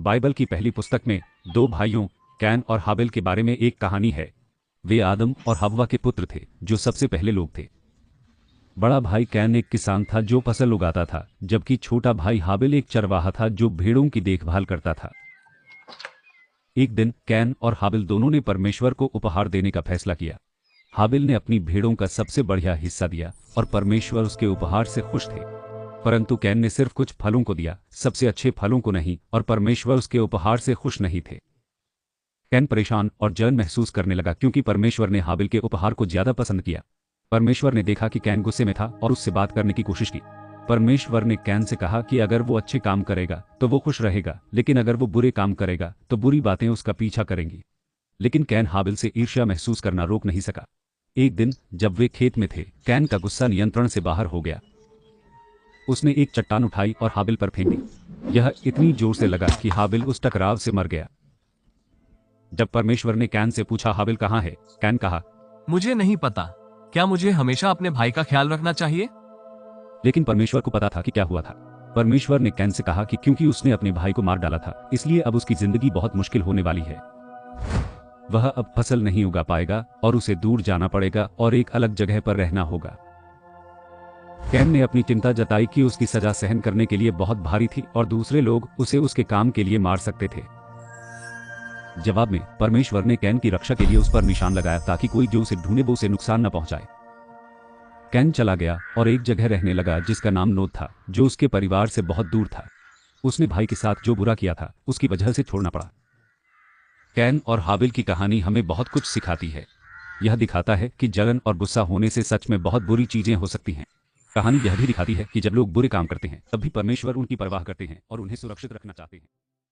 Bible की पहली पुस्तक में दो भाइयों कैन और हाबिल के बारे में एक कहानी है। वे आदम और हव्वा के पुत्र थे जो सबसे पहले लोग थे। बड़ा भाई कैन एक किसान था जो फसल उगाता था, जबकि छोटा भाई हाबिल एक चरवाहा था जो भेड़ों की देखभाल करता था। एक दिन कैन और हाबिल दोनों ने परमेश्वर को उपहार देने का फैसला किया। हाबिल ने अपनी भेड़ों का सबसे बढ़िया हिस्सा दिया और परमेश्वर उसके उपहार से खुश थे। परंतु कैन ने सिर्फ कुछ फलों को दिया, सबसे अच्छे फलों को नहीं, और परमेश्वर उसके उपहार से खुश नहीं थे। कैन परेशान और जलन महसूस करने लगा क्योंकि परमेश्वर ने हाबिल के उपहार को ज्यादा पसंद किया। परमेश्वर ने देखा कि कैन गुस्से में था और उससे बात करने की कोशिश की। परमेश्वर ने कैन से कहा कि अगर वो अच्छे काम करेगा तो वो खुश रहेगा, लेकिन अगर वो बुरे काम करेगा तो बुरी बातें उसका पीछा करेंगी। लेकिन कैन हाबिल से ईर्ष्या महसूस करना रोक नहीं सका। एक दिन जब वे खेत में थे, कैन का गुस्सा नियंत्रण से बाहर हो गया। उसने एक चट्टान उठाई और हाबिल पर फेंक दी। यह इतनी जोर से लगा कि हाबिल उस टकराव से मर गया। जब परमेश्वर ने कैन से पूछा हाबिल कहाँ है, कैन कहा, मुझे नहीं पता। क्या मुझे हमेशा अपने भाई का ख्याल रखना चाहिए? लेकिन परमेश्वर को पता था कि क्या हुआ था। परमेश्वर ने कैन से कहा कि क्योंकि उसने अपने भाई को मार डाला था, इसलिए अब उसकी जिंदगी बहुत मुश्किल होने वाली है। वह अब फसल नहीं उगा पाएगा और उसे दूर जाना पड़ेगा और एक अलग जगह पर रहना होगा। कैन ने अपनी चिंता जताई कि उसकी सजा सहन करने के लिए बहुत भारी थी और दूसरे लोग उसे उसके काम के लिए मार सकते थे। जवाब में परमेश्वर ने कैन की रक्षा के लिए उस पर निशान लगाया ताकि कोई जो उसे ढूंढे वो उसे नुकसान न पहुंचाए। कैन चला गया और एक जगह रहने लगा जिसका नाम नोद था, जो उसके परिवार से बहुत दूर था। उसने भाई के साथ जो बुरा किया था उसकी वजह से छोड़ना पड़ा। कैन और हाबिल की कहानी हमें बहुत कुछ सिखाती है। यह दिखाता है कि जलन और गुस्सा होने से सच में बहुत बुरी चीजें हो सकती हैं। कहानी यह भी दिखाती है कि जब लोग बुरे काम करते हैं तब भी परमेश्वर उनकी परवाह करते हैं और उन्हें सुरक्षित रखना चाहते हैं।